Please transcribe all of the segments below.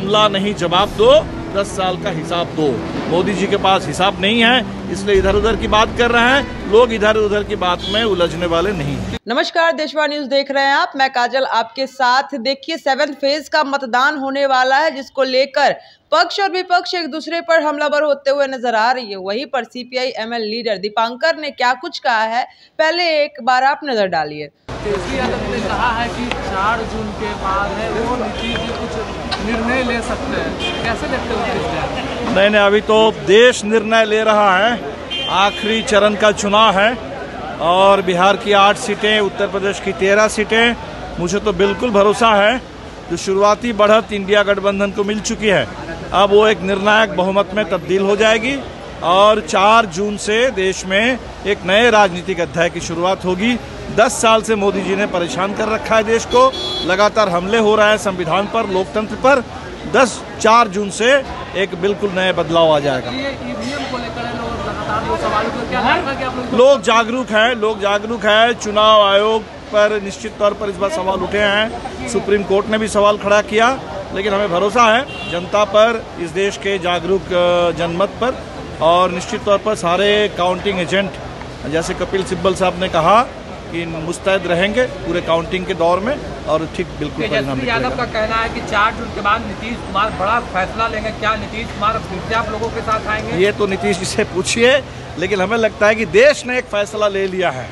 जुमला नहीं जवाब दो, 10 साल का हिसाब दो। मोदी जी के पास हिसाब नहीं है, इसलिए इधर उधर की बात कर रहे हैं। लोग इधर उधर की बात में उलझने वाले नहीं हैं। नमस्कार, देशवार न्यूज देख रहे हैं आप। मैं काजल आपके साथ। देखिए, 7th फेज का मतदान होने वाला है, जिसको लेकर पक्ष और विपक्ष एक दूसरे पर हमलावर होते हुए नजर आ रही है। वहीं पर सीपीआई एमएल लीडर दीपांकर ने क्या कुछ कहा है, पहले एक बार आप नजर डालिए। तेजस्वी यादव ने कहा है कि 4 जून के बाद है वो नीतीश जी कुछ निर्णय ले सकते हैं, कैसे लेते हो? नहीं, अभी तो देश निर्णय ले रहा है। आखिरी चरण का चुनाव है और बिहार की 8 सीटें, उत्तर प्रदेश की 13 सीटें। मुझे तो बिल्कुल भरोसा है, जो शुरुआती बढ़त इंडिया गठबंधन को मिल चुकी है, अब वो एक निर्णायक बहुमत में तब्दील हो जाएगी और 4 जून से देश में एक नए राजनीतिक अध्याय की शुरुआत होगी। 10 साल से मोदी जी ने परेशान कर रखा है देश को, लगातार हमले हो रहे हैं संविधान पर, लोकतंत्र पर। 4 जून से एक बिल्कुल नए बदलाव आ जाएगा। लोग जागरूक हैं। चुनाव आयोग पर निश्चित तौर पर इस बार सवाल उठे हैं, सुप्रीम कोर्ट ने भी सवाल खड़ा किया, लेकिन हमें भरोसा है जनता पर, इस देश के जागरूक जनमत पर। और निश्चित तौर पर सारे काउंटिंग एजेंट, जैसे कपिल सिब्बल साहब ने कहा कि मुस्तैद रहेंगे पूरे काउंटिंग के दौर में, और ठीक बिल्कुल परिणाम निकलेगा। यादव का कहना है कि 4 जून के बाद नीतीश कुमार बड़ा फैसला लेंगे। क्या नीतीश कुमार फिर से आप लोगों के साथ आएंगे? ये तो नीतीश जी से पूछिए, लेकिन हमें लगता है कि देश ने एक फैसला ले लिया है।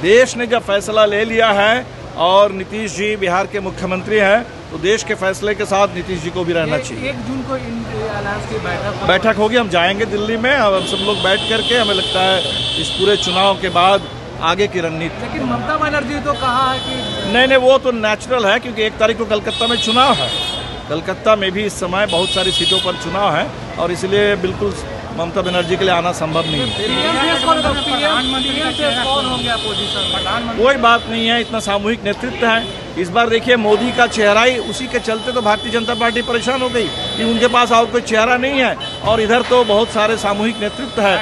देश ने जब फैसला ले लिया है और नीतीश जी बिहार के मुख्यमंत्री हैं, तो देश के फैसले के साथ नीतीश जी को भी रहना चाहिए। 1 जून को अलायंस की बैठक होगी, हम जाएंगे दिल्ली में, और हम सब लोग बैठ करके, हमें लगता है इस पूरे चुनाव के बाद आगे की रणनीति। लेकिन ममता बनर्जी तो कहा है कि नहीं, वो तो नेचुरल है, क्योंकि 1 तारीख को कलकत्ता में चुनाव है। कलकत्ता में भी इस समय बहुत सारी सीटों पर चुनाव है, और इसलिए बिल्कुल ममता बनर्जी के लिए आना संभव नहीं है। कोई बात नहीं है, इतना सामूहिक नेतृत्व है। इस बार देखिए, मोदी का चेहरा ही, उसी के चलते तो भारतीय जनता पार्टी परेशान हो गई कि उनके पास और कोई चेहरा नहीं है, और इधर तो बहुत सारे सामूहिक नेतृत्व है।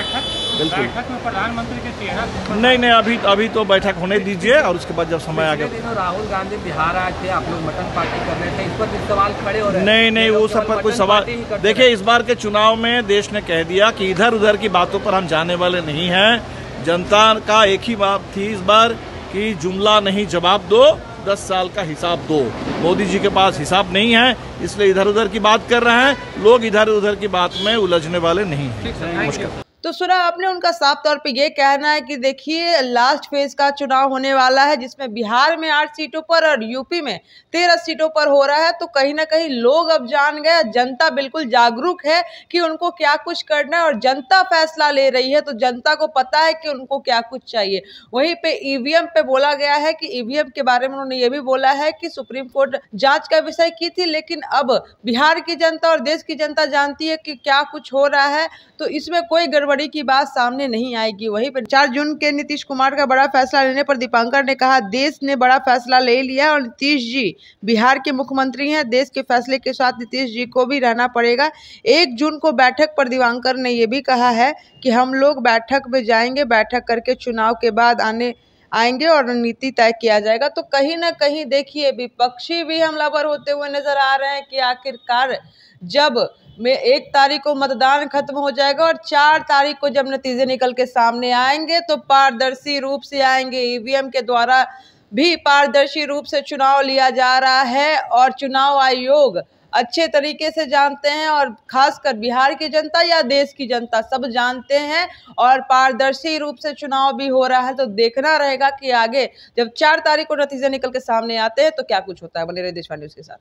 बिल्कुल बैठक में प्रधानमंत्री के चेहरा नहीं, अभी तो बैठक होने दीजिए, और उसके बाद जब समय आ गया। राहुल गांधी बिहार आए थे, आप लोग मटन पार्टी कर रहे थे, इस पर भी सवाल खड़े हो रहे हैं। नहीं, वो सब पर कोई सवाल। देखिए, इस बार के चुनाव में देश ने कह दिया कि इधर उधर की बातों पर हम जाने वाले नहीं हैं। जनता का एक ही बात थी इस बार कि जुमला नहीं जवाब दो, 10 साल का हिसाब दो। मोदी जी के पास हिसाब नहीं है, इसलिए इधर उधर की बात कर रहे हैं। लोग इधर उधर की बात में उलझने वाले नहीं हैं। नमस्कार। तो सुना आपने, उनका साफ तौर पे ये कहना है कि देखिए, लास्ट फेज का चुनाव होने वाला है, जिसमें बिहार में 8 सीटों पर और यूपी में 13 सीटों पर हो रहा है। तो कहीं ना कहीं लोग अब जान गए, जनता बिल्कुल जागरूक है कि उनको क्या कुछ करना है, और जनता फैसला ले रही है, तो जनता को पता है कि उनको क्या कुछ चाहिए। वहीं पे ईवीएम पे बोला गया है कि ईवीएम के बारे में उन्होंने ये भी बोला है कि सुप्रीम कोर्ट जांच का विषय की थी, लेकिन अब बिहार की जनता और देश की जनता जानती है कि क्या कुछ हो रहा है, तो इसमें कोई गड़बड़ी की बात सामने नहीं आएगी। वहीं पर 4 जून के नीतीश कुमार का बड़ा फैसला लेने पर दीपांकर ने कहा, देश ने बड़ा फैसला ले लिया और नीतीश जी बिहार के मुख्यमंत्री हैं। देश के फैसले के साथ नीतीश जी को भी रहना पड़ेगा। 1 जून को बैठक पर दीपांकर ने यह भी कहा है कि हम लोग बैठक में जाएंगे, बैठक करके चुनाव के बाद आएंगे और रणनीति तय किया जाएगा। तो कहीं ना कहीं देखिए, विपक्षी भी हमलावर होते हुए नजर आ रहे हैं कि आखिरकार जब 1 तारीख को मतदान खत्म हो जाएगा और 4 तारीख को जब नतीजे निकल के सामने आएंगे, तो पारदर्शी रूप से आएंगे। ईवीएम के द्वारा भी पारदर्शी रूप से चुनाव लिया जा रहा है, और चुनाव आयोग अच्छे तरीके से जानते हैं, और खासकर बिहार की जनता या देश की जनता सब जानते हैं, और पारदर्शी रूप से चुनाव भी हो रहा है। तो देखना रहेगा कि आगे जब 4 तारीख को नतीजे निकल के सामने आते हैं तो क्या कुछ होता है। बने रहिए देशवार न्यूज के साथ।